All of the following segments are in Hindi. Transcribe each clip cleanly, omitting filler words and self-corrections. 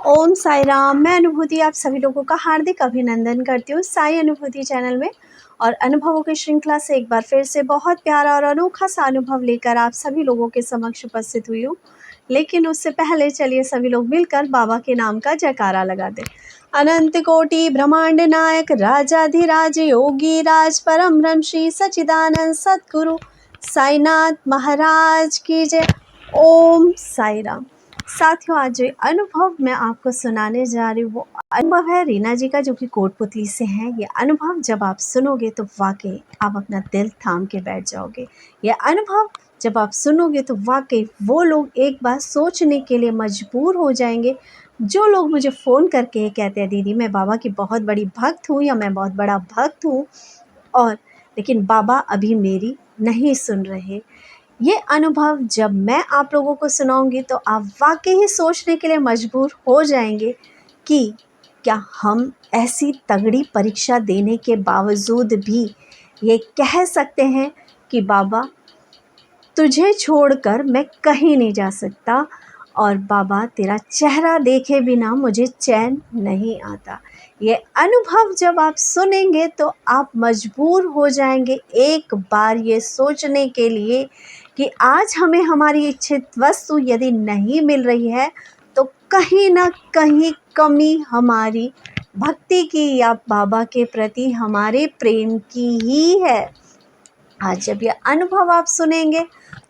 ओम साई राम। मैं अनुभूति आप सभी लोगों का हार्दिक अभिनंदन करती हूँ साई अनुभूति चैनल में। और अनुभवों की श्रृंखला से एक बार फिर से बहुत प्यारा और अनोखा सा अनुभव लेकर आप सभी लोगों के समक्ष उपस्थित हुई हूँ। लेकिन उससे पहले चलिए सभी लोग मिलकर बाबा के नाम का जयकारा लगा दें। अनंत कोटि ब्रह्मांड नायक राजाधिराज योगी राज परम ब्रह्म श्री सच्चिदानंद सद्गुरु साईनाथ महाराज की जय। ओम साई राम। साथियों, आज जो अनुभव मैं आपको सुनाने जा रही हूँ वो अनुभव है रीना जी का, जो कि कोटपुतली से है। ये अनुभव जब आप सुनोगे तो वाकई आप अपना दिल थाम के बैठ जाओगे। ये अनुभव जब आप सुनोगे तो वाकई वो लोग एक बार सोचने के लिए मजबूर हो जाएंगे, जो लोग मुझे फ़ोन करके कहते हैं दीदी मैं बाबा की बहुत बड़ी भक्त हूँ या मैं बहुत बड़ा भक्त हूँ, और लेकिन बाबा अभी मेरी नहीं सुन रहे। ये अनुभव जब मैं आप लोगों को सुनाऊंगी तो आप वाकई ही सोचने के लिए मजबूर हो जाएंगे कि क्या हम ऐसी तगड़ी परीक्षा देने के बावजूद भी ये कह सकते हैं कि बाबा तुझे छोड़कर मैं कहीं नहीं जा सकता, और बाबा तेरा चेहरा देखे बिना मुझे चैन नहीं आता। ये अनुभव जब आप सुनेंगे तो आप मजबूर हो जाएंगे एक बार ये सोचने के लिए कि आज हमें हमारी इच्छित वस्तु यदि नहीं मिल रही है तो कहीं ना कहीं कमी हमारी भक्ति की या बाबा के प्रति हमारे प्रेम की ही है। आज जब ये अनुभव आप सुनेंगे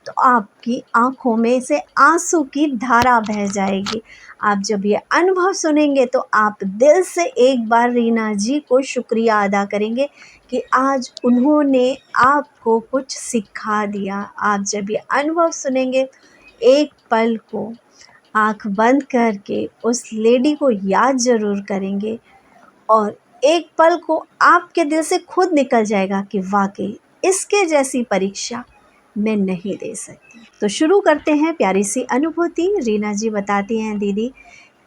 तो आपकी आंखों में से आंसू की धारा बह जाएगी। आप जब ये अनुभव सुनेंगे तो आप दिल से एक बार रीना जी को शुक्रिया अदा करेंगे कि आज उन्होंने आपको कुछ सिखा दिया। आप जब ये अनुभव सुनेंगे एक पल को आंख बंद करके उस लेडी को याद ज़रूर करेंगे, और एक पल को आपके दिल से खुद निकल जाएगा कि वाकई इसके जैसी परीक्षा मैं नहीं दे सकती। तो शुरू करते हैं प्यारी सी अनुभूति। रीना जी बताती हैं दीदी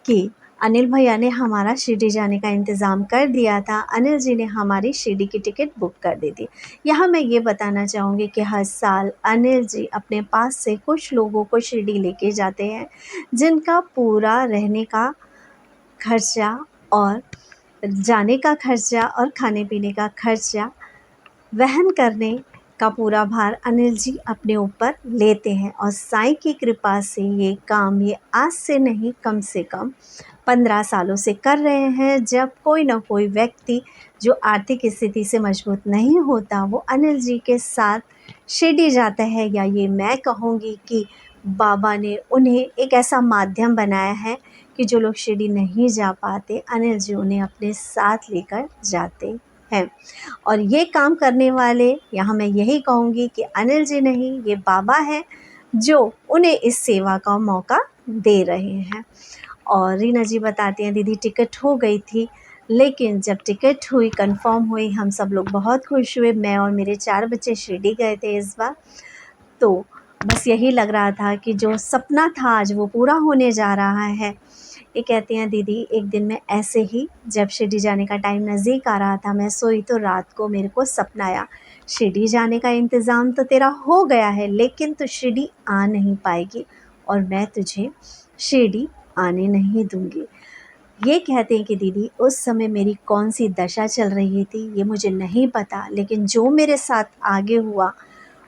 कि अनिल भैया ने हमारा शिरडी जाने का इंतज़ाम कर दिया था। अनिल जी ने हमारी शिरडी की टिकट बुक कर दी थी। यहाँ मैं ये बताना चाहूँगी कि हर साल अनिल जी अपने पास से कुछ लोगों को शिरडी लेके जाते हैं, जिनका पूरा रहने का खर्चा और जाने का खर्चा और खाने पीने का खर्चा वहन करने का पूरा भार अनिल जी अपने ऊपर लेते हैं। और साईं की कृपा से ये काम ये आज से नहीं कम से कम 15 सालों से कर रहे हैं। जब कोई ना कोई व्यक्ति जो आर्थिक स्थिति से मजबूत नहीं होता वो अनिल जी के साथ शिरडी जाता है, या ये मैं कहूँगी कि बाबा ने उन्हें एक ऐसा माध्यम बनाया है कि जो लोग शिरडी नहीं जा पाते अनिल जी उन्हें अपने साथ लेकर जाते हैं। और ये काम करने वाले यहाँ मैं यही कहूँगी कि अनिल जी नहीं, ये बाबा हैं जो उन्हें इस सेवा का मौका दे रहे हैं। और रीना जी बताती हैं दीदी टिकट हो गई थी, लेकिन जब टिकट हुई कंफर्म हुई हम सब लोग बहुत खुश हुए। मैं और मेरे 4 बच्चे शिरडी गए थे इस बार। तो बस यही लग रहा था कि जो सपना था आज वो पूरा होने जा रहा है। ये कहती हैं दीदी एक दिन मैं ऐसे ही जब शिरडी जाने का टाइम नज़दीक आ रहा था, मैं सोई तो रात को मेरे को सपना आया, शिरडी जाने का इंतज़ाम तो तेरा हो गया है लेकिन तू शिरडी आ नहीं पाएगी और मैं तुझे शिरडी आने नहीं दूंगी। ये कहते हैं कि दीदी उस समय मेरी कौन सी दशा चल रही थी ये मुझे नहीं पता, लेकिन जो मेरे साथ आगे हुआ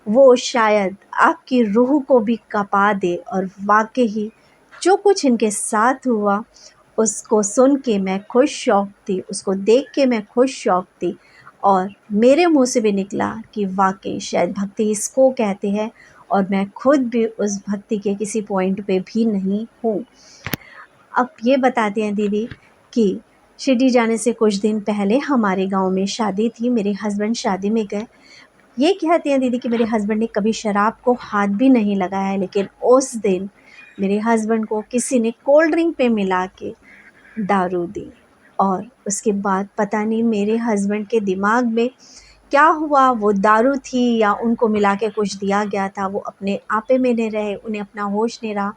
वो शायद आपकी रूह को भी कँपा दे। और वाकई ही जो कुछ इनके साथ हुआ उसको सुन के मैं खुद शौक थी, उसको देख के मैं खुद शौक थी, और मेरे मुंह से भी निकला कि वाकई शायद भक्ति इसको कहते हैं, और मैं खुद भी उस भक्ति के किसी पॉइंट पे भी नहीं हूँ। अब ये बताते हैं दीदी कि शिरडी जाने से कुछ दिन पहले हमारे गांव में शादी थी, मेरे हस्बैंड शादी में गए। ये कहती हैं दीदी कि मेरे हस्बैंड ने कभी शराब को हाथ भी नहीं लगाया है, लेकिन उस दिन मेरे हस्बैंड को किसी ने कोल्ड ड्रिंक पे मिला के दारू दी, और उसके बाद पता नहीं मेरे हस्बैंड के दिमाग में क्या हुआ, वो दारू थी या उनको मिला के कुछ दिया गया था, वो अपने आपे में नहीं रहे, उन्हें अपना होश नहीं रहा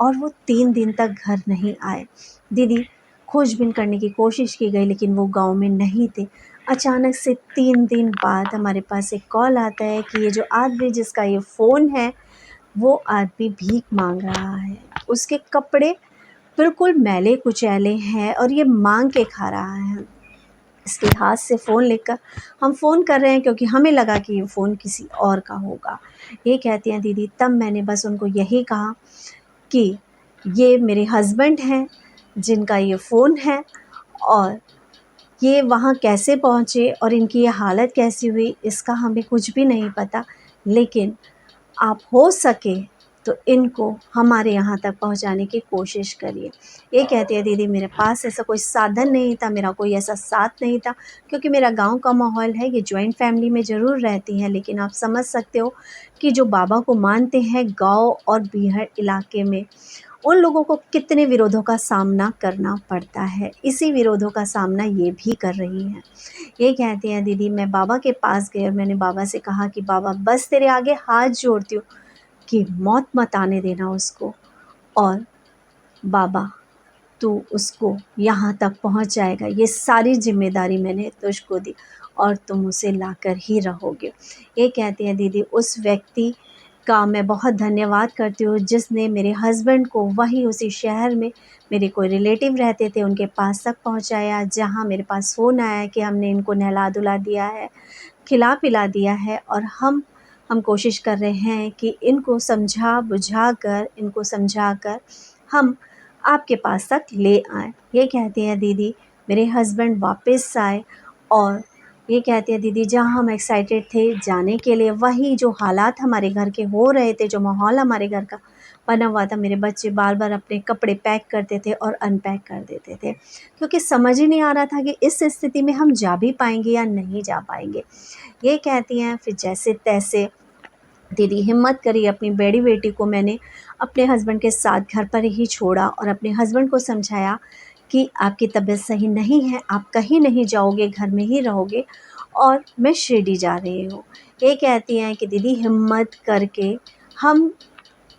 और वो 3 दिन तक घर नहीं आए। दीदी खोजबीन करने की कोशिश की गई लेकिन वो गांव में नहीं थे। अचानक से 3 दिन बाद हमारे पास एक कॉल आता है कि ये जो आदमी जिसका ये फ़ोन है वो आदमी भीख मांग रहा है। उसके कपड़े बिल्कुल मैले कुचैले हैं और ये मांग के खा रहा है। इसके हाथ से फ़ोन लेकर हम फ़ोन कर रहे हैं क्योंकि हमें लगा कि ये फ़ोन किसी और का होगा। ये कहती हैं दीदी, तब मैंने बस उनको यही कहा कि ये मेरे हस्बैंड हैं जिनका ये फ़ोन है, और ये वहाँ कैसे पहुँचे और इनकी ये हालत कैसी हुई इसका हमें कुछ भी नहीं पता, लेकिन आप हो सके तो इनको हमारे यहाँ तक पहुँचाने की कोशिश करिए। ये कहती है दीदी, मेरे पास ऐसा कोई साधन नहीं था, मेरा कोई ऐसा साथ नहीं था, क्योंकि मेरा गाँव का माहौल है। ये जॉइंट फैमिली में ज़रूर रहती हैं, लेकिन आप समझ सकते हो कि जो बाबा को मानते हैं गाँव और बीहड़ इलाके में, उन लोगों को कितने विरोधों का सामना करना पड़ता है। इसी विरोधों का सामना ये भी कर रही हैं। ये कहती हैं दीदी, मैं बाबा के पास गई और मैंने बाबा से कहा कि बाबा बस तेरे आगे हाथ जोड़ती हूँ कि मौत मत आने देना उसको, और बाबा तू उसको यहाँ तक पहुँच जाएगा, ये सारी ज़िम्मेदारी मैंने तुझको दी और तुम उसे लाकर ही रहोगे। ये कहती हैं दीदी, उस व्यक्ति का मैं बहुत धन्यवाद करती हूँ जिसने मेरे हस्बैंड को वहीं उसी शहर में मेरे कोई रिलेटिव रहते थे उनके पास तक पहुँचाया, जहाँ मेरे पास फ़ोन आया कि हमने इनको नहला-धुला दिया है, खिला-पिला दिया है, और हम कोशिश कर रहे हैं कि इनको समझा कर हम आपके पास तक ले आएँ। ये कहती हैं दीदी, मेरे हस्बैंड वापस आए, और ये कहती हैं दीदी, जहाँ हम एक्साइटेड थे जाने के लिए, वही जो हालात हमारे घर के हो रहे थे, जो माहौल हमारे घर का बना हुआ था, मेरे बच्चे बार-बार अपने कपड़े पैक करते थे और अनपैक कर देते थे, क्योंकि समझ ही नहीं आ रहा था कि इस स्थिति में हम जा भी पाएँगे या नहीं जा पाएँगे। ये कहती हैं, फिर जैसे-तैसे दीदी हिम्मत करी, अपनी बड़ी बेटी को मैंने अपने हस्बैंड के साथ घर पर ही छोड़ा और अपने हस्बैंड को समझाया कि आपकी तबीयत सही नहीं है, आप कहीं नहीं जाओगे, घर में ही रहोगे, और मैं शिरडी जा रही हूँ। ये कहती हैं कि दीदी हिम्मत करके हम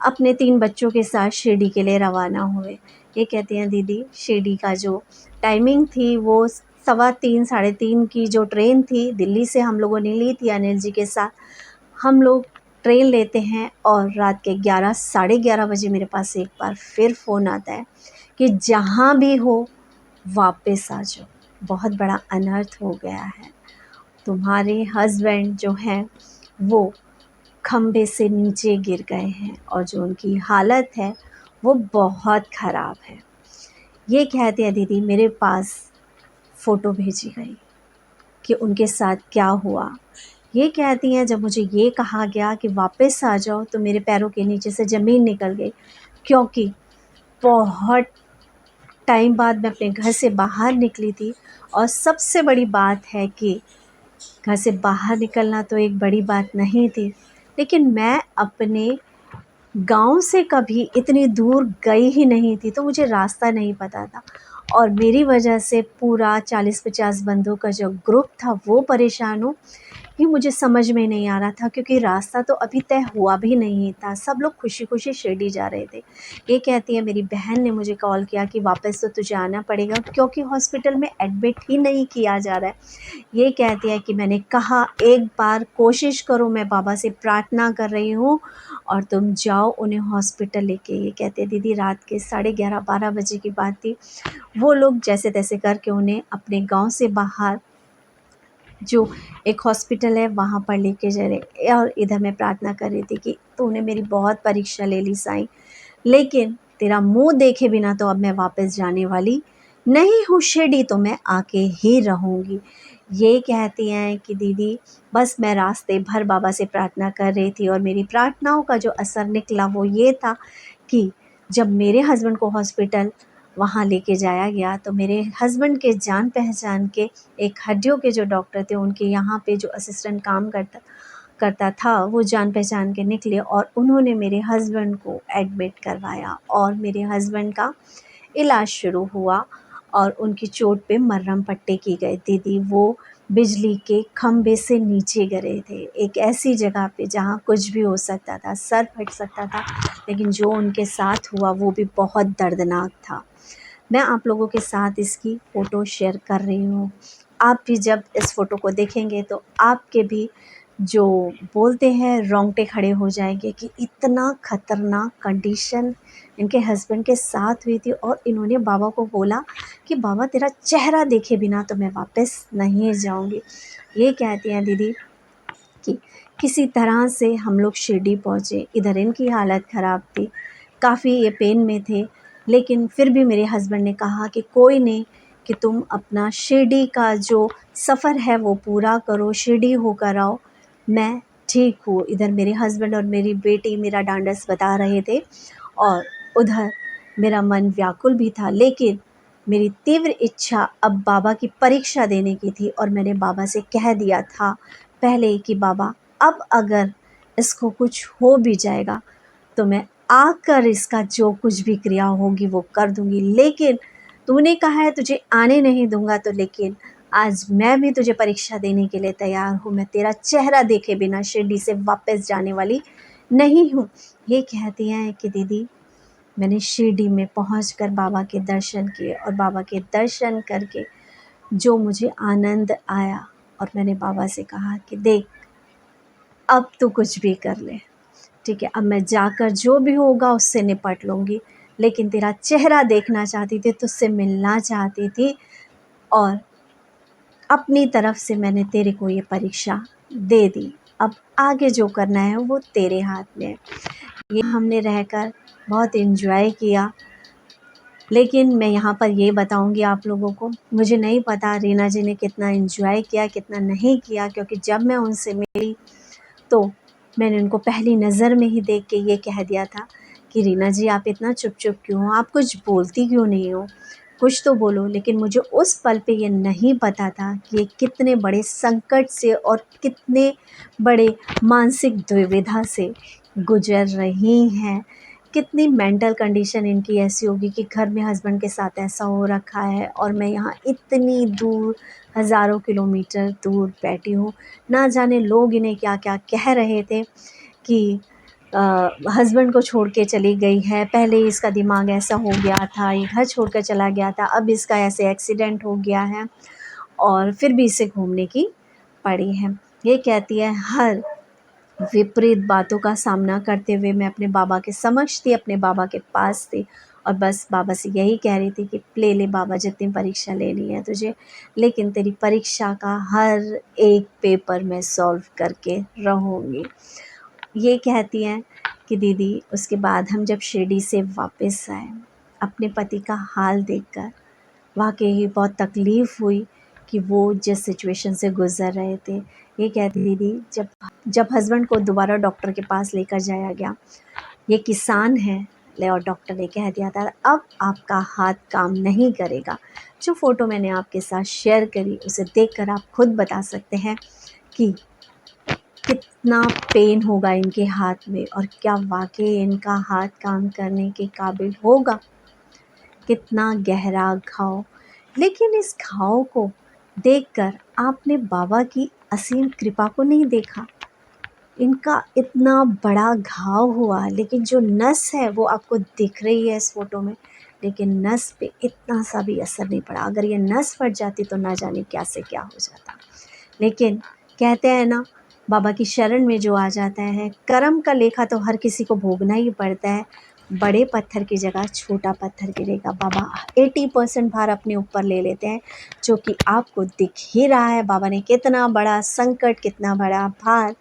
अपने 3 बच्चों के साथ शिरडी के लिए रवाना हुए। ये कहती हैं दीदी, शिरडी का जो टाइमिंग थी वो 3:15 साढ़े 3 की जो ट्रेन थी, दिल्ली से हम लोगों ने ली थी अनिल जी के साथ। हम लोग ट्रेन लेते हैं और रात के 11 साढ़े 11 बजे मेरे पास एक बार फिर फ़ोन आता है कि जहाँ भी हो वापस आ जाओ, बहुत बड़ा अनर्थ हो गया है। तुम्हारे हस्बैंड जो हैं वो खंभे से नीचे गिर गए हैं और जो उनकी हालत है वो बहुत ख़राब है। ये कहते हैं दीदी, मेरे पास फ़ोटो भेजी गई कि उनके साथ क्या हुआ। ये कहती हैं, जब मुझे ये कहा गया कि वापस आ जाओ, तो मेरे पैरों के नीचे से ज़मीन निकल गई, क्योंकि बहुत टाइम बाद मैं अपने घर से बाहर निकली थी। और सबसे बड़ी बात है कि घर से बाहर निकलना तो एक बड़ी बात नहीं थी, लेकिन मैं अपने गाँव से कभी इतनी दूर गई ही नहीं थी, तो मुझे रास्ता नहीं पता था, और मेरी वजह से पूरा 40-50 बंदों का जो ग्रुप था वो परेशान हो। ये मुझे समझ में नहीं आ रहा था, क्योंकि रास्ता तो अभी तय हुआ भी नहीं था, सब लोग खुशी-खुशी शिरडी जा रहे थे। ये कहती है, मेरी बहन ने मुझे कॉल किया कि वापस तो तुझे आना पड़ेगा, क्योंकि हॉस्पिटल में एडमिट ही नहीं किया जा रहा है। ये कहती है कि मैंने कहा एक बार कोशिश करो, मैं बाबा से प्रार्थना कर रही हूँ और तुम जाओ उन्हें हॉस्पिटल लेके। ये कहते हैं दीदी, रात के साढ़े 11-12 बजे की बात थी। वो लोग जैसे-तैसे करके उन्हें अपने गाँव से बाहर जो एक हॉस्पिटल है वहाँ पर लेके जा रहे, और इधर मैं प्रार्थना कर रही थी कि तूने मेरी बहुत परीक्षा ले ली साईं, लेकिन तेरा मुँह देखे बिना तो अब मैं वापस जाने वाली नहीं हूँ शिरडी, तो मैं आके ही रहूँगी। ये कहती हैं कि दीदी, बस मैं रास्ते भर बाबा से प्रार्थना कर रही थी, और मेरी प्रार्थनाओं का जो असर निकला वो ये था कि जब मेरे हस्बैंड को हॉस्पिटल वहाँ लेके जाया गया, तो मेरे हस्बैंड के जान पहचान के एक हड्डियों के जो डॉक्टर थे, उनके यहाँ पे जो असिस्टेंट काम करता था, वो जान पहचान के निकले और उन्होंने मेरे हस्बैंड को एडमिट करवाया, और मेरे हस्बैंड का इलाज शुरू हुआ, और उनकी चोट पे मरहम पट्टी की गई। दीदी, वो बिजली के खंभे से नीचे गिरे थे, एक ऐसी जगह पे जहाँ कुछ भी हो सकता था, सर फट सकता था, लेकिन जो उनके साथ हुआ वो भी बहुत दर्दनाक था। मैं आप लोगों के साथ इसकी फ़ोटो शेयर कर रही हूँ। आप भी जब इस फ़ोटो को देखेंगे तो आपके भी जो बोलते हैं रोंगटे खड़े हो जाएंगे कि इतना ख़तरनाक कंडीशन इनके हस्बैंड के साथ हुई थी। और इन्होंने बाबा को बोला कि बाबा तेरा चेहरा देखे बिना तो मैं वापस नहीं जाऊंगी। ये कहती हैं दीदी कि किसी तरह से हम लोग शिरडी पहुँचे। इधर इनकी हालत ख़राब थी, काफ़ी ये पेन में थे, लेकिन फिर भी मेरे हस्बैंड ने कहा कि कोई नहीं, कि तुम अपना शिरडी का जो सफ़र है वो पूरा करो, शिरडी होकर आओ, मैं ठीक हूँ। इधर मेरे हस्बैंड और मेरी बेटी मेरा डांडस बता रहे थे और उधर मेरा मन व्याकुल भी था। लेकिन मेरी तीव्र इच्छा अब बाबा की परीक्षा देने की थी और मैंने बाबा से कह दिया था पहले कि बाबा अब अगर इसको कुछ हो भी जाएगा तो मैं आकर इसका जो कुछ भी क्रिया होगी वो कर दूंगी, लेकिन तूने कहा है तुझे आने नहीं दूंगा, तो लेकिन आज मैं भी तुझे परीक्षा देने के लिए तैयार हूँ। मैं तेरा चेहरा देखे बिना शिरडी से वापस जाने वाली नहीं हूँ। ये कहती हैं कि दीदी मैंने शिरडी में पहुंचकर बाबा के दर्शन किए और बाबा के दर्शन करके जो मुझे आनंद आया, और मैंने बाबा से कहा कि देख अब तू कुछ भी कर ले, ठीक है, अब मैं जाकर जो भी होगा उससे निपट लूँगी, लेकिन तेरा चेहरा देखना चाहती थी, तुझसे मिलना चाहती थी, और अपनी तरफ से मैंने तेरे को ये परीक्षा दे दी। अब आगे जो करना है वो तेरे हाथ में है। ये हमने रहकर बहुत एंजॉय किया। लेकिन मैं यहाँ पर ये बताऊँगी आप लोगों को, मुझे नहीं पता रीना जी ने कितना एंजॉय किया कितना नहीं किया, क्योंकि जब मैं उनसे मिली तो मैंने उनको पहली नज़र में ही देख के ये कह दिया था कि रीना जी आप इतना चुप चुप क्यों हो, आप कुछ बोलती क्यों नहीं हो, कुछ तो बोलो। लेकिन मुझे उस पल पे ये नहीं पता था कि ये कितने बड़े संकट से और कितने बड़े मानसिक दुविधा से गुजर रही हैं। कितनी मेंटल कंडीशन इनकी ऐसी होगी कि घर में हस्बैंड के साथ ऐसा हो रखा है और मैं यहाँ इतनी दूर हज़ारों किलोमीटर दूर बैठी हूँ। ना जाने लोग इन्हें क्या क्या कह रहे थे कि हस्बैंड को छोड़ के चली गई है, पहले ही इसका दिमाग ऐसा हो गया था, ये घर छोड़कर चला गया था, अब इसका ऐसे एक्सीडेंट हो गया है और फिर भी इसे घूमने की पड़ी है। ये कहती है हर विपरीत बातों का सामना करते हुए मैं अपने बाबा के समक्ष थी, अपने बाबा के पास थी और बस बाबा से यही कह रही थी कि ले ले बाबा जितनी परीक्षा लेनी है तुझे, लेकिन तेरी परीक्षा का हर एक पेपर मैं सॉल्व करके रहूँगी। ये कहती हैं कि दीदी उसके बाद हम जब शिरडी से वापस आए, अपने पति का हाल देखकर वाकई ही बहुत तकलीफ़ हुई कि वो जिस सिचुएशन से गुज़र रहे थे। ये कहती दीदी जब जब हस्बैंड को दोबारा डॉक्टर के पास लेकर जाया गया, ये किसान है ले और डॉक्टर ने कह दिया था अब आपका हाथ काम नहीं करेगा। जो फ़ोटो मैंने आपके साथ शेयर करी उसे देखकर आप खुद बता सकते हैं कि कितना पेन होगा इनके हाथ में और क्या वाकई इनका हाथ काम करने के काबिल होगा। कितना गहरा घाव, लेकिन इस घाव को देखकर आपने बाबा की असीम कृपा को नहीं देखा। इनका इतना बड़ा घाव हुआ लेकिन जो नस है वो आपको दिख रही है इस फोटो में, लेकिन नस पे इतना सा भी असर नहीं पड़ा। अगर ये नस फट जाती तो ना जाने क्या से क्या हो जाता। लेकिन कहते हैं ना, बाबा की शरण में जो आ जाता है, कर्म का लेखा तो हर किसी को भोगना ही पड़ता है। बड़े पत्थर की जगह छोटा पत्थर गिरेगा। बाबा 80% भार अपने ऊपर ले लेते हैं, जो कि आपको दिख ही रहा है। बाबा ने कितना बड़ा संकट, कितना बड़ा भार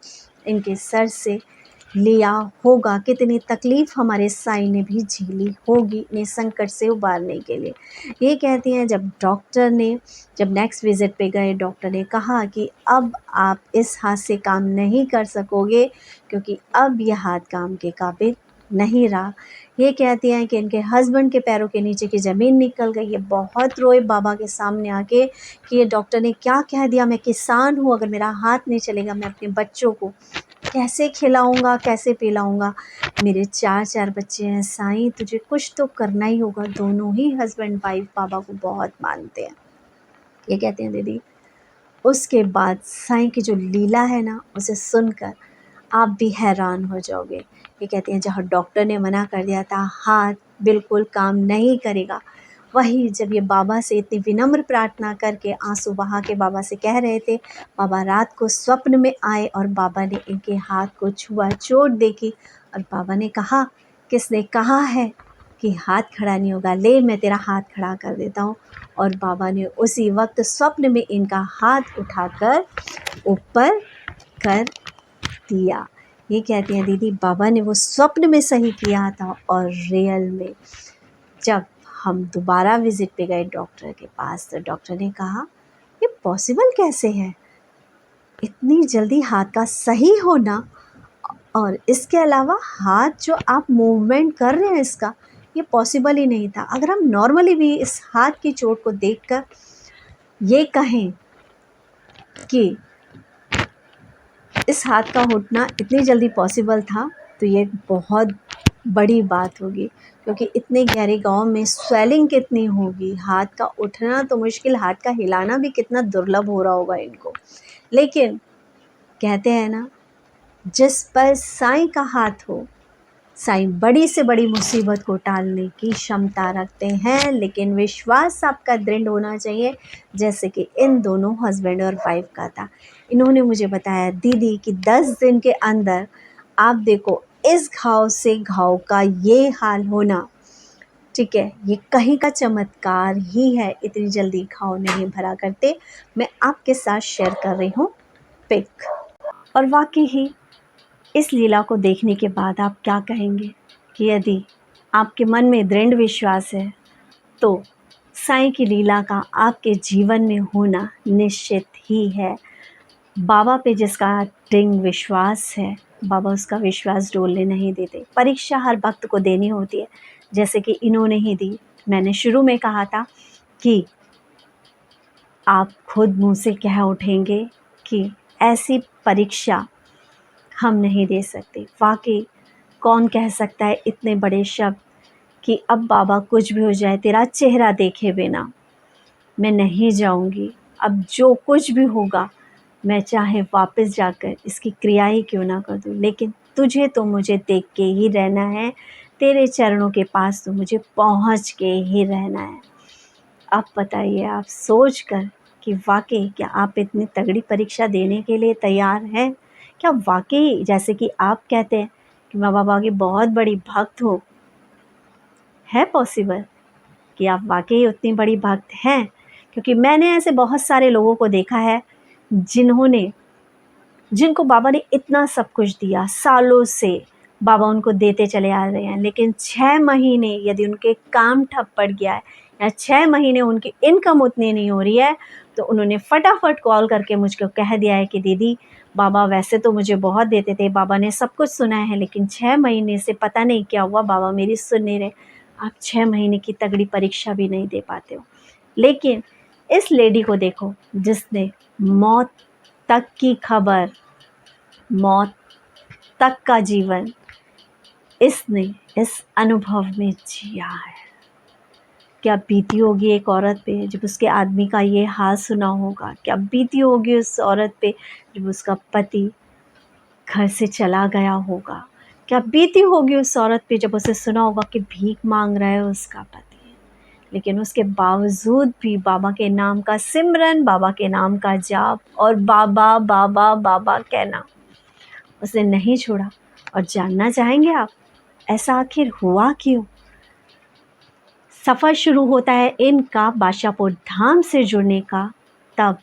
इनके सर से लिया होगा, कितनी तकलीफ़ हमारे साईं ने भी झेली होगी इन्हें संकट से उबारने के लिए। ये कहती हैं जब नेक्स्ट विज़िट पे गए, डॉक्टर ने कहा कि अब आप इस हाथ से काम नहीं कर सकोगे क्योंकि अब यह हाथ काम के काबिल नहीं रहा। ये कहती हैं कि इनके हस्बैंड के पैरों के नीचे की ज़मीन निकल गई। ये बहुत रोए बाबा के सामने आके कि ये डॉक्टर ने क्या कह दिया, मैं किसान हूँ, अगर मेरा हाथ नहीं चलेगा मैं अपने बच्चों को कैसे खिलाऊंगा, कैसे पिलाऊंगा। मेरे 4 बच्चे हैं साईं, तुझे कुछ तो करना ही होगा। दोनों ही हस्बैंड वाइफ बाबा को बहुत मानते हैं। ये कहते हैं दीदी उसके बाद साईं की जो लीला है ना, उसे सुनकर आप भी हैरान हो जाओगे। ये कहते हैं जहाँ डॉक्टर ने मना कर दिया था हाथ बिल्कुल काम नहीं करेगा, वही जब ये बाबा से इतनी विनम्र प्रार्थना करके आंसू बहा के बाबा से कह रहे थे, बाबा रात को स्वप्न में आए और बाबा ने इनके हाथ को छुआ, चोट देखी और बाबा ने कहा, किसने कहा है कि हाथ खड़ा नहीं होगा, ले मैं तेरा हाथ खड़ा कर देता हूँ। और बाबा ने उसी वक्त स्वप्न में इनका हाथ उठाकर ऊपर कर दिया। ये कहती हैं दीदी, बाबा ने वो स्वप्न में सही किया था और रियल में जब हम दोबारा विज़िट पे गए डॉक्टर के पास तो डॉक्टर ने कहा, ये पॉसिबल कैसे है, इतनी जल्दी हाथ का सही होना, और इसके अलावा हाथ जो आप मूवमेंट कर रहे हैं इसका, ये पॉसिबल ही नहीं था। अगर हम नॉर्मली भी इस हाथ की चोट को देखकर ये कहें कि इस हाथ का उठना इतनी जल्दी पॉसिबल था तो ये बहुत बड़ी बात होगी, क्योंकि इतने गहरे गाँव में स्वेलिंग कितनी होगी, हाथ का उठना तो मुश्किल, हाथ का हिलाना भी कितना दुर्लभ हो रहा होगा इनको। लेकिन कहते हैं ना, जिस पर साईं का हाथ हो, साईं बड़ी से बड़ी मुसीबत को टालने की क्षमता रखते हैं, लेकिन विश्वास आपका दृढ़ होना चाहिए, जैसे कि इन दोनों हस्बैंड और वाइफ का था। इन्होंने मुझे बताया दीदी कि 10 दिन के अंदर आप देखो इस घाव से घाव का ये हाल होना, ठीक है, ये कहीं का चमत्कार ही है, इतनी जल्दी घाव नहीं भरा करते। मैं आपके साथ शेयर कर रही हूँ पिक। और वाकई ही इस लीला को देखने के बाद आप क्या कहेंगे कि यदि आपके मन में दृढ़ विश्वास है तो साईं की लीला का आपके जीवन में होना निश्चित ही है। बाबा पे जिसका दृढ़ विश्वास है, बाबा उसका विश्वास डोलने नहीं देते। परीक्षा हर भक्त को देनी होती है, जैसे कि इन्होंने ही दी। मैंने शुरू में कहा था कि आप खुद मुँह से कह उठेंगे कि ऐसी परीक्षा हम नहीं दे सकते। वाकई कौन कह सकता है इतने बड़े शब्द कि अब बाबा कुछ भी हो जाए तेरा चेहरा देखे बिना मैं नहीं जाऊंगी, अब जो कुछ भी होगा मैं चाहे वापस जाकर इसकी क्रिया ही क्यों ना कर दूं, लेकिन तुझे तो मुझे देख के ही रहना है, तेरे चरणों के पास तो मुझे पहुंच के ही रहना है। आप बताइए, आप सोच कर कि वाकई क्या आप इतनी तगड़ी परीक्षा देने के लिए तैयार हैं? क्या वाकई जैसे कि आप कहते हैं कि मैं बाबा की बहुत बड़ी भक्त हूँ, है पॉसिबल कि आप वाकई उतनी बड़ी भक्त हैं? क्योंकि मैंने ऐसे बहुत सारे लोगों को देखा है जिनको बाबा ने इतना सब कुछ दिया, सालों से बाबा उनको देते चले आ रहे हैं, लेकिन 6 महीने यदि उनके काम ठप पड़ गया है या 6 महीने उनकी इनकम उतनी नहीं हो रही है तो उन्होंने फटाफट कॉल करके मुझको कह दिया है कि दीदी बाबा वैसे तो मुझे बहुत देते थे, बाबा ने सब कुछ सुना है, लेकिन 6 महीने से पता नहीं क्या हुआ, बाबा मेरी सुन नहीं रहे। आप 6 महीने की तगड़ी परीक्षा भी नहीं दे पाते हो। लेकिन इस लेडी को देखो जिसने मौत तक की खबर, मौत तक का जीवन इसने इस अनुभव में जिया है। क्या बीती होगी एक औरत पे जब उसके आदमी का ये हाल सुना होगा? क्या बीती होगी उस औरत पे जब उसका पति घर से चला गया होगा? क्या बीती होगी उस औरत पे जब उसे सुना होगा कि भीख मांग रहा है उसका पति, लेकिन उसके बावजूद भी बाबा के नाम का सिमरन, बाबा के नाम का जाप और बाबा बाबा बाबा कहना उसने नहीं छोड़ा। और जानना चाहेंगे आप ऐसा आखिर हुआ क्यों? सफ़र शुरू होता है इनका बादशाहपुर धाम से जुड़ने का तब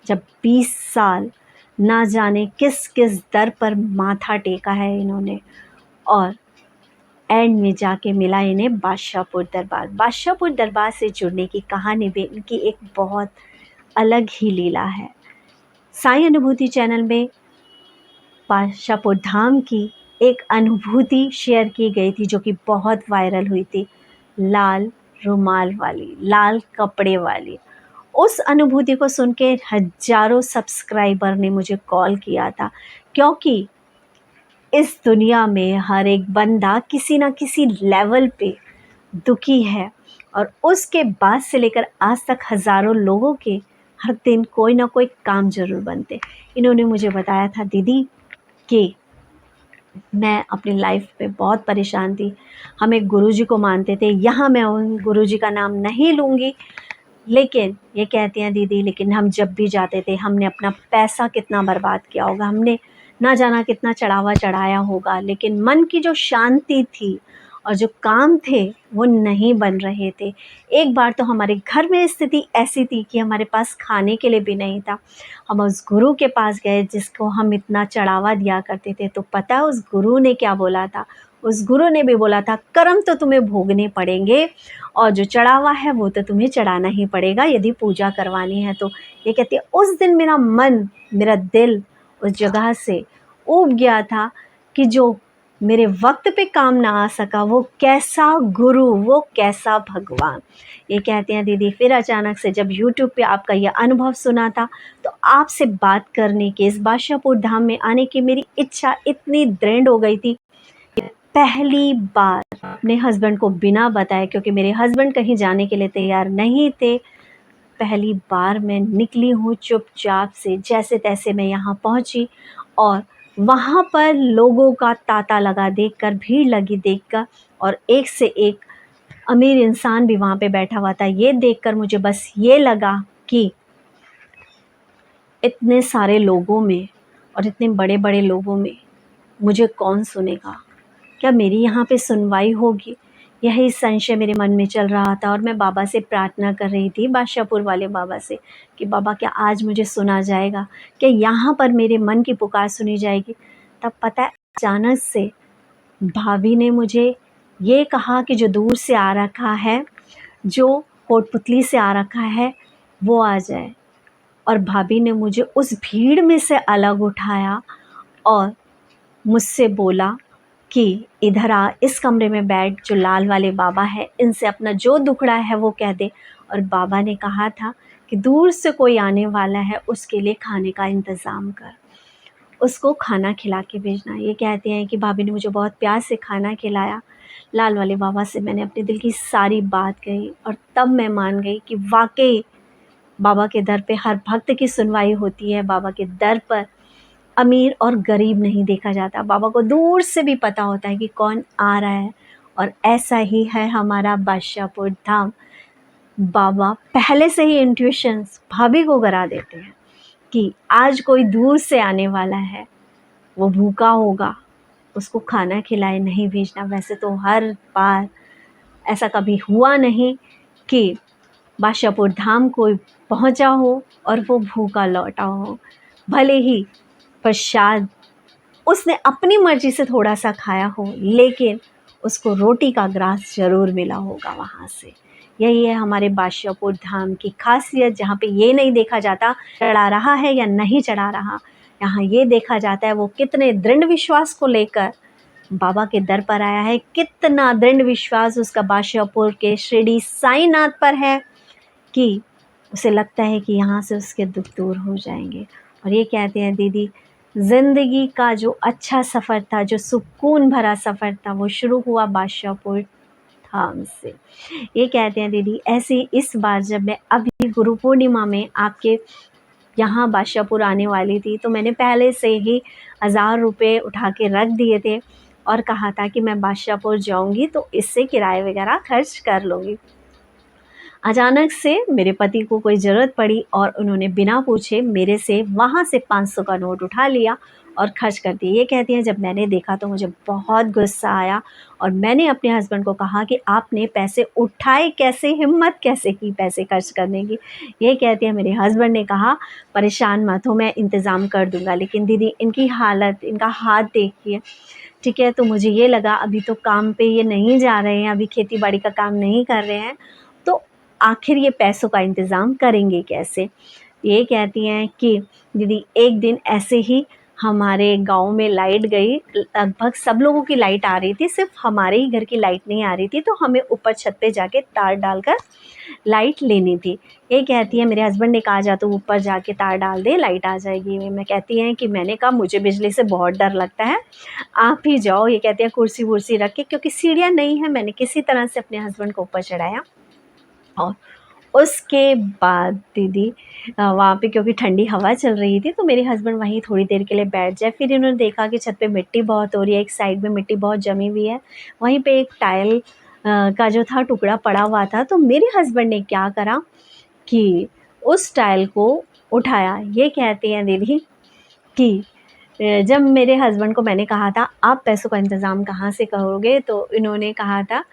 जब 20 साल ना जाने किस किस दर पर माथा टेका है इन्होंने, और एंड में जाके मिला इन्हें बादशाहपुर दरबार। बादशाहपुर दरबार से जुड़ने की कहानी भी इनकी एक बहुत अलग ही लीला है। साईं अनुभूति चैनल में बादशाहपुर धाम की एक अनुभूति शेयर की गई थी जो कि बहुत वायरल हुई थी, लाल रुमाल वाली, लाल कपड़े वाली। उस अनुभूति को सुन के हज़ारों सब्सक्राइबर ने मुझे कॉल किया था, क्योंकि इस दुनिया में हर एक बंदा किसी ना किसी लेवल पे दुखी है, और उसके बाद से लेकर आज तक हज़ारों लोगों के हर दिन कोई ना कोई काम ज़रूर बनते। इन्होंने मुझे बताया था दीदी कि मैं अपनी लाइफ में बहुत परेशान थी। हम एक गुरुजी को मानते थे, यहाँ मैं उन गुरुजी का नाम नहीं लूँगी, लेकिन ये कहती हैं दीदी, लेकिन हम जब भी जाते थे हमने अपना पैसा कितना बर्बाद किया होगा, हमने ना जाना कितना चढ़ावा चढ़ाया होगा, लेकिन मन की जो शांति थी और जो काम थे वो नहीं बन रहे थे। एक बार तो हमारे घर में स्थिति ऐसी थी कि हमारे पास खाने के लिए भी नहीं था। हम उस गुरु के पास गए जिसको हम इतना चढ़ावा दिया करते थे, तो पता है उस गुरु ने क्या बोला था? उस गुरु ने भी बोला था, कर्म तो तुम्हें भोगने पड़ेंगे और जो चढ़ावा है वो तो तुम्हें चढ़ाना ही पड़ेगा यदि पूजा करवानी है तो। ये कहती है उस दिन मेरा मन, मेरा दिल उस जगह से ऊब गया था कि जो मेरे वक्त पे काम ना आ सका वो कैसा गुरु, वो कैसा भगवान। ये कहते हैं दीदी, फिर अचानक से जब यूट्यूब पे आपका ये अनुभव सुना था तो आपसे बात करने की, इस बादशाहपुर धाम में आने की मेरी इच्छा इतनी दृढ़ हो गई थी। पहली बार अपने हस्बैंड को बिना बताए, क्योंकि मेरे हस्बैंड कहीं जाने के लिए तैयार नहीं थे, पहली बार मैं निकली हूँ चुपचाप से, जैसे तैसे मैं यहाँ पहुँची और वहाँ पर लोगों का तांता लगा देखकर, भीड़ लगी देखकर, और एक से एक अमीर इंसान भी वहाँ पे बैठा हुआ था। ये देखकर मुझे बस ये लगा कि इतने सारे लोगों में और इतने बड़े बड़े लोगों में मुझे कौन सुनेगा, क्या मेरी यहाँ पे सुनवाई होगी? यही संशय मेरे मन में चल रहा था और मैं बाबा से प्रार्थना कर रही थी, बादशाहपुर वाले बाबा से, कि बाबा क्या आज मुझे सुना जाएगा, क्या यहाँ पर मेरे मन की पुकार सुनी जाएगी? तब पता है अचानक से भाभी ने मुझे ये कहा कि जो दूर से आ रखा है, जो कोटपुतली से आ रखा है, वो आ जाए। और भाभी ने मुझे उस भीड़ में से अलग उठाया और मुझसे बोला कि इधर आ, इस कमरे में बैठ, जो लाल वाले बाबा है इनसे अपना जो दुखड़ा है वो कह दे। और बाबा ने कहा था कि दूर से कोई आने वाला है उसके लिए खाने का इंतज़ाम कर, उसको खाना खिला के भेजना। ये कहते हैं कि भाभी ने मुझे बहुत प्यार से खाना खिलाया। लाल वाले बाबा से मैंने अपने दिल की सारी बात कही और तब मैं मान गई कि वाकई बाबा के दर पे हर भक्त की सुनवाई होती है। बाबा के दर पर अमीर और गरीब नहीं देखा जाता, बाबा को दूर से भी पता होता है कि कौन आ रहा है। और ऐसा ही है हमारा बादशाहपुर धाम। बाबा पहले से ही इंट्यूशंस भाभी को करा देते हैं कि आज कोई दूर से आने वाला है, वो भूखा होगा, उसको खाना खिलाए नहीं भेजना। वैसे तो हर बार ऐसा कभी हुआ नहीं कि बादशाहपुर धाम कोई पहुंचा हो और वो भूखा लौटा हो। भले ही प्रसाद उसने अपनी मर्ज़ी से थोड़ा सा खाया हो, लेकिन उसको रोटी का ग्रास ज़रूर मिला होगा वहाँ से। यही है हमारे बादशाहपुर धाम की खासियत, जहाँ पे ये नहीं देखा जाता चढ़ा रहा है या नहीं चढ़ा रहा, यहाँ ये देखा जाता है वो कितने दृढ़ विश्वास को लेकर बाबा के दर पर आया है, कितना दृढ़ विश्वास उसका बादशाहपुर के शिरडी साईनाथ पर है कि उसे लगता है कि यहाँ से उसके दुख दूर हो जाएंगे। और ये कहते हैं दीदी, ज़िंदगी का जो अच्छा सफ़र था, जो सुकून भरा सफ़र था, वो शुरू हुआ बादशाहपुर धाम से। ये कहते हैं दीदी, ऐसे इस बार जब मैं अभी गुरु पूर्णिमा में आपके यहाँ बादशाहपुर आने वाली थी, तो मैंने पहले से ही 1000 रुपये उठा के रख दिए थे और कहा था कि मैं बादशाहपुर जाऊँगी तो इससे किराए वगैरह खर्च कर लूँगी। अचानक से मेरे पति को कोई ज़रूरत पड़ी और उन्होंने बिना पूछे मेरे से वहाँ से 500 का नोट उठा लिया और खर्च कर दिए। ये कहती हैं जब मैंने देखा तो मुझे बहुत गुस्सा आया और मैंने अपने हस्बैंड को कहा कि आपने पैसे उठाए कैसे, हिम्मत कैसे की पैसे खर्च करने की। ये कहती हैं मेरे हस्बैंड ने कहा परेशान मत हो, मैं इंतज़ाम कर दूँगा। लेकिन दीदी इनकी हालत, इनका हाथ देखिए, ठीक है। तो मुझे ये लगा अभी तो काम पे ये नहीं जा रहे हैं, अभी खेती बाड़ी का काम नहीं कर रहे हैं, तो आखिर ये पैसों का इंतज़ाम करेंगे कैसे। ये कहती हैं कि दीदी एक दिन ऐसे ही हमारे गांव में लाइट गई, लगभग सब लोगों की लाइट आ रही थी, सिर्फ हमारे ही घर की लाइट नहीं आ रही थी, तो हमें ऊपर छत पे जाके तार डालकर लाइट लेनी थी। ये कहती है मेरे हस्बैंड ने कहा जा तो ऊपर जाके तार डाल दे, लाइट आ जाएगी। मैं कहती हैं कि मैंने कहा मुझे बिजली से बहुत डर लगता है, आप ही जाओ। ये कहती हैं कुर्सी वुर्सी रख के, क्योंकि सीढ़ियाँ नहीं है, मैंने किसी तरह से अपने हस्बैंड को ऊपर चढ़ाया और उसके बाद दीदी वहाँ पे क्योंकि ठंडी हवा चल रही थी तो मेरे हस्बैंड वहीं थोड़ी देर के लिए बैठ जाए। फिर इन्होंने देखा कि छत पे मिट्टी बहुत हो रही है, एक साइड में मिट्टी बहुत जमी हुई है, वहीं पे एक टाइल का जो था टुकड़ा पड़ा हुआ था। तो मेरे हस्बैंड ने क्या करा कि उस टाइल को उठाया। ये कहती हैं दीदी कि जब मेरे हस्बैंड को मैंने कहा था आप पैसों का इंतज़ाम कहाँ से करोगे, तो इन्होंने कहा था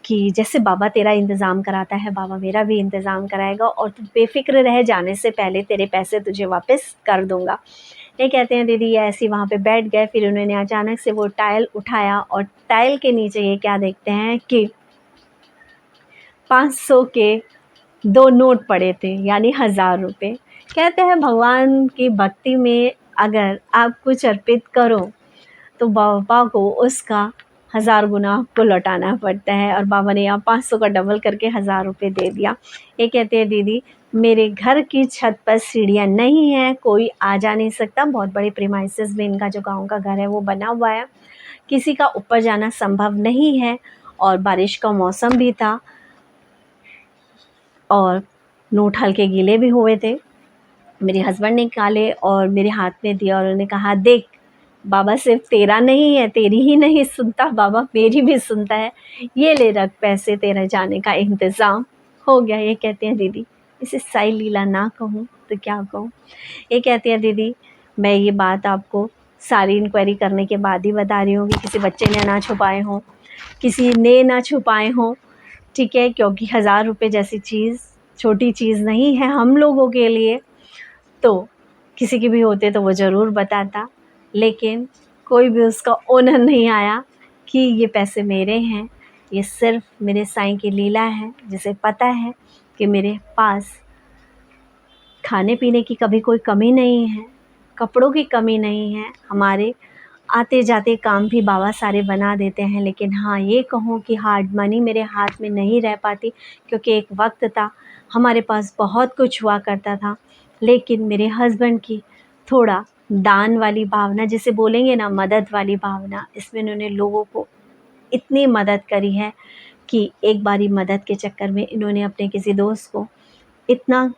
कि जैसे बाबा तेरा इंतज़ाम कराता है बाबा मेरा भी इंतज़ाम कराएगा और तू बेफ़िक्र रह, जाने से पहले तेरे पैसे तुझे वापस कर दूँगा। ये कहते हैं दीदी ये ऐसे ही वहाँ पे बैठ गए। फिर उन्होंने अचानक से वो टाइल उठाया और टाइल के नीचे ये क्या देखते हैं कि 500 के 2 नोट पड़े थे, यानी 1000 रुपये। कहते हैं भगवान की भक्ति में अगर आप कुछ अर्पित करो तो बाबा को उसका 1000 गुना आपको लौटाना पड़ता है, और बाबा ने यहाँ 500 का डबल करके 1000 रुपये दे दिया। ये कहते हैं दीदी मेरे घर की छत पर सीढ़ियाँ नहीं हैं, कोई आ जा नहीं सकता। बहुत बड़े प्रीमाइसेस में इनका जो गाँव का घर है वो बना हुआ है, किसी का ऊपर जाना संभव नहीं है। और बारिश का मौसम भी था और नोट हल्के गीले भी हुए थे। मेरे हस्बैंड ने निकाले और मेरे हाथ में दिया और उन्होंने कहा देख बाबा सिर्फ तेरा नहीं है, तेरी ही नहीं सुनता, बाबा मेरी भी सुनता है, ये ले रख पैसे, तेरे जाने का इंतज़ाम हो गया। ये कहते हैं दीदी इसे साई लीला ना कहूँ तो क्या कहूँ। ये कहते हैं दीदी मैं ये बात आपको सारी इंक्वायरी करने के बाद ही बता रही हूँ कि किसी बच्चे ने ना छुपाए हों, किसी ने ना छुपाए हों, ठीक है, क्योंकि 1000 रुपये जैसी चीज़ छोटी चीज़ नहीं है हम लोगों के लिए। तो किसी की भी होते तो वो ज़रूर बताता, लेकिन कोई भी उसका ओनर नहीं आया कि ये पैसे मेरे हैं। ये सिर्फ़ मेरे साईं की लीला है, जिसे पता है कि मेरे पास खाने पीने की कभी कोई कमी नहीं है, कपड़ों की कमी नहीं है। हमारे आते जाते काम भी बाबा सारे बना देते हैं। लेकिन हाँ ये कहूँ कि हार्ड मनी मेरे हाथ में नहीं रह पाती, क्योंकि एक वक्त था हमारे पास बहुत कुछ हुआ करता था, लेकिन मेरे हस्बैंड की थोड़ा दान वाली भावना, जिसे बोलेंगे ना मदद वाली भावना, इसमें इन्होंने लोगों को इतनी मदद करी है कि एक बारी मदद के चक्कर में इन्होंने अपने किसी दोस्त को इतना,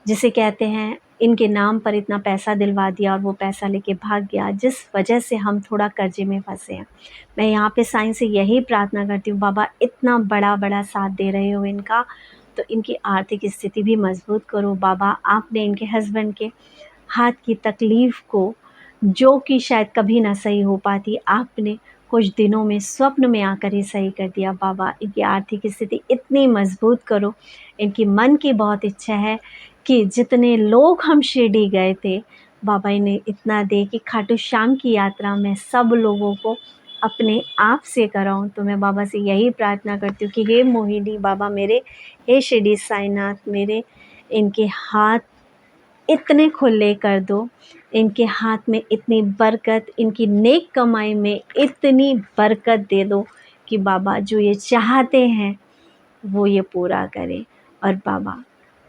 जिसे कहते हैं इनके नाम पर इतना पैसा दिलवा दिया और वो पैसा लेके भाग गया, जिस वजह से हम थोड़ा कर्जे में फंसे हैं। मैं यहाँ पे साईं से यही प्रार्थना करती हूँ बाबा इतना बड़ा बड़ा साथ दे रहे हो इनका, तो इनकी आर्थिक स्थिति भी मजबूत करो बाबा। आपने इनके हस्बैंड के हाथ की तकलीफ़ को, जो कि शायद कभी ना सही हो पाती, आपने कुछ दिनों में स्वप्न में आकर ही सही कर दिया बाबा। इनकी आर्थिक स्थिति इतनी मजबूत करो। इनकी मन की बहुत इच्छा है कि जितने लोग हम शिरडी गए थे बाबा इन्हें इतना दे कि खाटू श्याम की यात्रा में सब लोगों को अपने आप से कराऊं। तो मैं बाबा से यही प्रार्थना करती हूँ कि हे मोहिनी बाबा मेरे, हे शिरडी साईनाथ मेरे, इनके हाथ इतने खुले कर दो, इनके हाथ में इतनी बरकत, इनकी नेक कमाई में इतनी बरकत दे दो कि बाबा जो ये चाहते हैं वो ये पूरा करें। और बाबा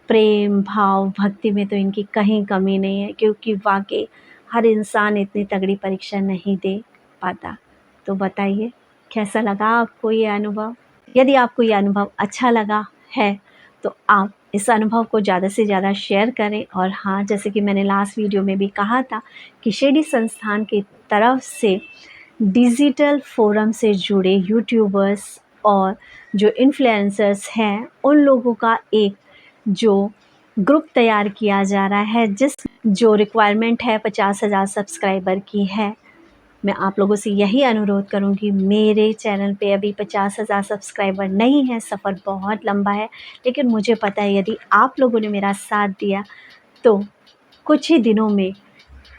प्रेम भाव भक्ति में तो इनकी कहीं कमी नहीं है, क्योंकि वाकई हर इंसान इतनी तगड़ी परीक्षा नहीं दे पाता। तो बताइए कैसा लगा आपको ये अनुभव। यदि आपको ये अनुभव अच्छा लगा है तो आप इस अनुभव को ज़्यादा से ज़्यादा शेयर करें। और हाँ, जैसे कि मैंने लास्ट वीडियो में भी कहा था कि शिरडी संस्थान की तरफ से डिजिटल फोरम से जुड़े यूट्यूबर्स और जो इन्फ्लुएंसर्स हैं उन लोगों का एक जो ग्रुप तैयार किया जा रहा है, जिस जो रिक्वायरमेंट है 50,000 सब्सक्राइबर की है। मैं आप लोगों से यही अनुरोध करूंगी, मेरे चैनल पे अभी 50,000 सब्सक्राइबर नहीं है, सफ़र बहुत लंबा है, लेकिन मुझे पता है यदि आप लोगों ने मेरा साथ दिया तो कुछ ही दिनों में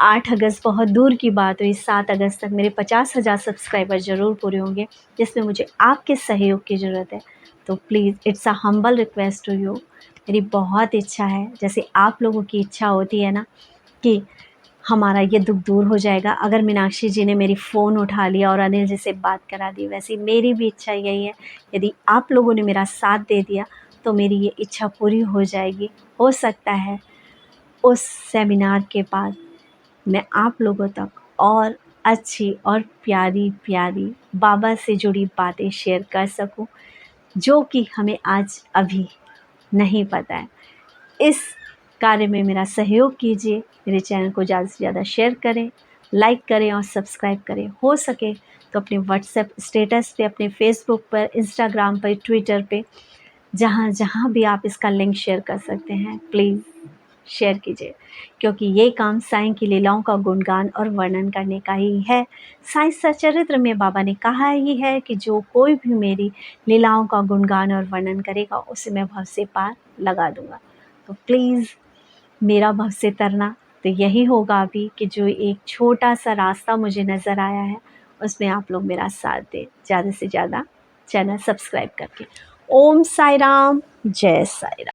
8 अगस्त बहुत दूर की बात हुई, 7 अगस्त तक मेरे 50,000 सब्सक्राइबर ज़रूर पूरे होंगे, जिसमें मुझे आपके सहयोग की ज़रूरत है। तो please it's a humble request to you. मेरी बहुत इच्छा है, जैसे आप लोगों की इच्छा होती है ना कि हमारा ये दुख दूर हो जाएगा अगर मीनाक्षी जी ने मेरी फ़ोन उठा लिया और अनिल जी से बात करा दी, वैसे मेरी भी इच्छा यही है। यदि आप लोगों ने मेरा साथ दे दिया तो मेरी ये इच्छा पूरी हो जाएगी। हो सकता है उस सेमिनार के बाद मैं आप लोगों तक और अच्छी और प्यारी प्यारी बाबा से जुड़ी बातें शेयर कर सकूं, जो कि हमें आज अभी नहीं पता है। इस कार्य में मेरा सहयोग कीजिए, मेरे चैनल को ज़्यादा से ज़्यादा शेयर करें, लाइक करें और सब्सक्राइब करें। हो सके तो अपने व्हाट्सएप स्टेटस पे, अपने फेसबुक पर, इंस्टाग्राम पर, ट्विटर पे, जहाँ जहाँ भी आप इसका लिंक शेयर कर सकते हैं, प्लीज़ शेयर कीजिए, क्योंकि ये काम साईं की लीलाओं का गुणगान और वर्णन करने का ही है। साईं सच्चरित्र में बाबा ने कहा ही है कि जो कोई भी मेरी लीलाओं का गुणगान और वर्णन करेगा उसे मैं भव से पार लगा दूंगा। तो प्लीज़ मेरा भव से तरना तो यही होगा अभी कि जो एक छोटा सा रास्ता मुझे नज़र आया है उसमें आप लोग मेरा साथ दें, ज़्यादा से ज़्यादा चैनल सब्सक्राइब करके। ओम साई राम, जय साई राम।